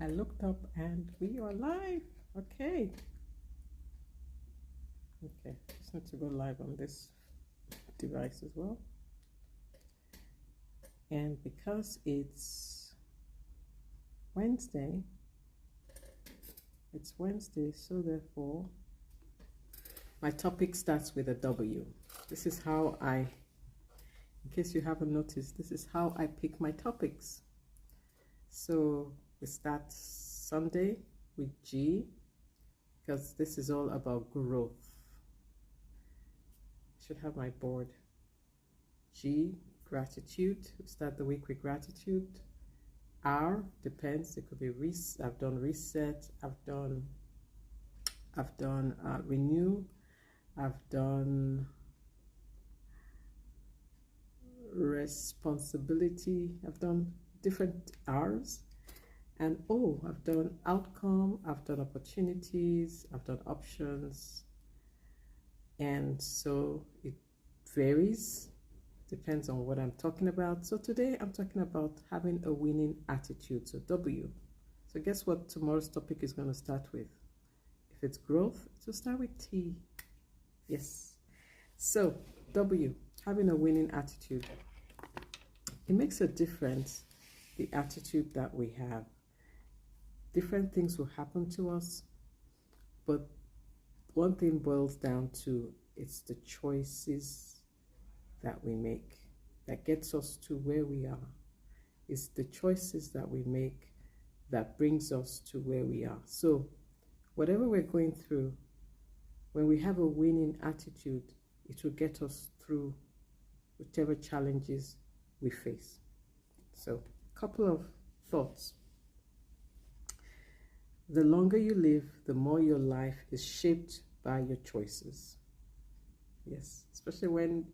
I looked up and we are live. Okay. Okay. Just need to go live on this device as well. And because it's Wednesday, so therefore my topic starts with a W. This is how in case you haven't noticed, this is how I pick my topics. So we start Sunday with G, because this is all about growth. I should have my board. G, gratitude. We start the week with gratitude. R, depends. It could be I've done reset. I've done renew. I've done responsibility. I've done different R's. And O, I've done outcome. I've done opportunities. I've done options. And so it varies. Depends on what I'm talking about. So today I'm talking about having a winning attitude, so W. So guess what tomorrow's topic is going to start with? If it's growth, it will start with T. Yes. So W, having a winning attitude. It makes a difference, the attitude that we have. Different things will happen to us, but one thing boils down to, it's the choices that we make that gets us to where we are. It's the choices that we make that brings us to where we are. So whatever we're going through, when we have a winning attitude, it will get us through whatever challenges we face. So a couple of thoughts. The longer you live, the more your life is shaped by your choices. Yes, especially when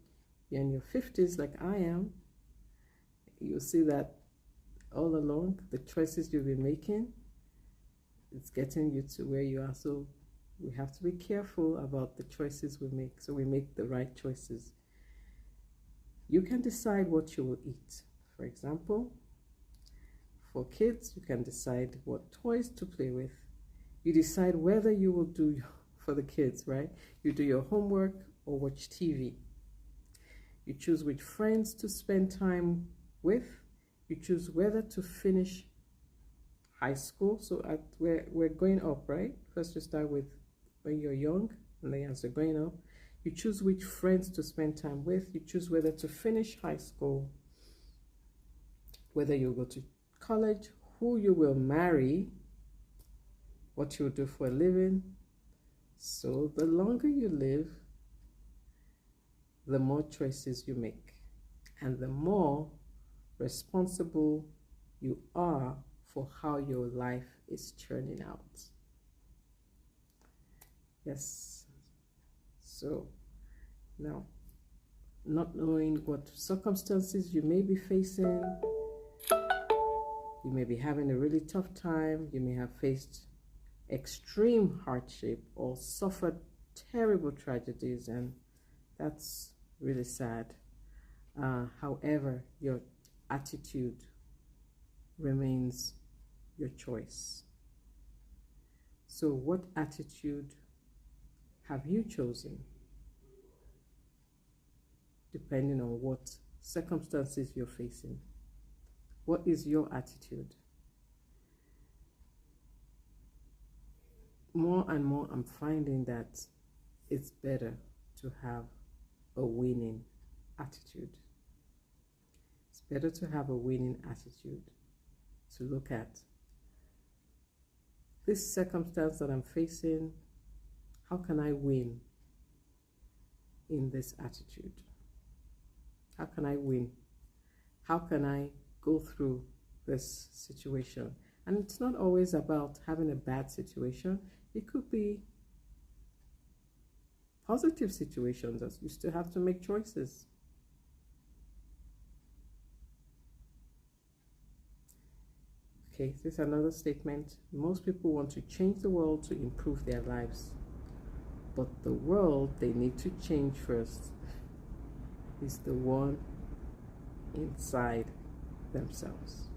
you're in your 50s like I am, you'll see that all along, the choices you've been making, it's getting you to where you are. So we have to be careful about the choices we make, so we make the right choices. You can decide what you will eat. For example, for kids, you can decide what toys to play with. You decide whether you will do, for the kids, right? You do your homework or watch TV. You choose which friends to spend time with. You choose whether to finish high school. So we're going up, right? First you start with when you're young, and then as you're going up, you choose which friends to spend time with. You choose whether to finish high school, whether you go to college, who you will marry, what you'll do for a living. So the longer you live, the more choices you make, and the more responsible you are for how your life is turning out. Yes. So now, not knowing what circumstances you may be facing, you may be having a really tough time, you may have faced extreme hardship or suffered terrible tragedies, and that's really sad. However, your attitude remains your choice. So what attitude have you chosen? Depending on what circumstances you're facing. What is your attitude? More and more, I'm finding that it's better to have a winning attitude. It's better to have a winning attitude, to look at this circumstance that I'm facing. How can I win in this attitude? How can I win? How can I go through this situation? And it's not always about having a bad situation. It could be positive situations that you still have to make choices. Okay, this is another statement. Most people want to change the world to improve their lives, but the world they need to change first is the one inside themselves.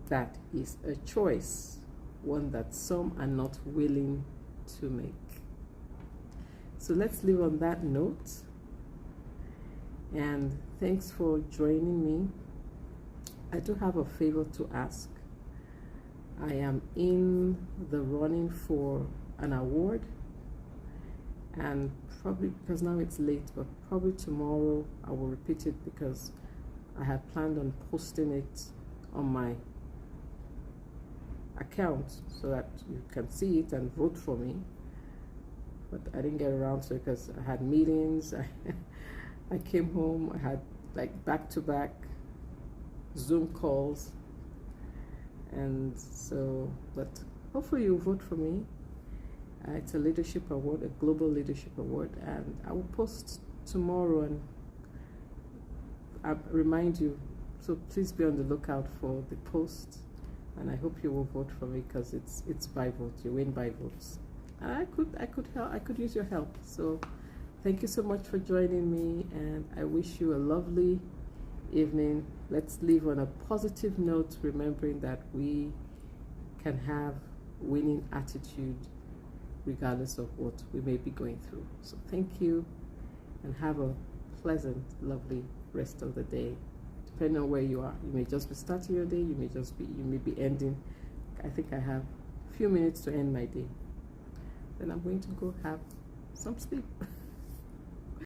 that is a choice, one that some are not willing to make. So let's leave on that note. And thanks for joining me. I do have a favor to ask. I am in the running for an award, and probably, because now it's late, but probably tomorrow I will repeat it, because I had planned on posting it on my account so that you can see it and vote for me, but I didn't get around to it because I had meetings. I came home, I had like back-to-back Zoom calls, and so, but hopefully you vote for me. It's a leadership award, a global leadership award, and I will post tomorrow and I'll remind you, so please be on the lookout for the post, and I hope you will vote for me, because it's by vote. You win by votes. And I could use your help. So thank you so much for joining me, and I wish you a lovely evening. Let's leave on a positive note, remembering that we can have winning attitude regardless of what we may be going through. So thank you, and have a pleasant, lovely rest of the day. Depending on where you are, you may just be starting your day, you may be ending. I think I have a few minutes to end my day. Then I'm going to go have some sleep.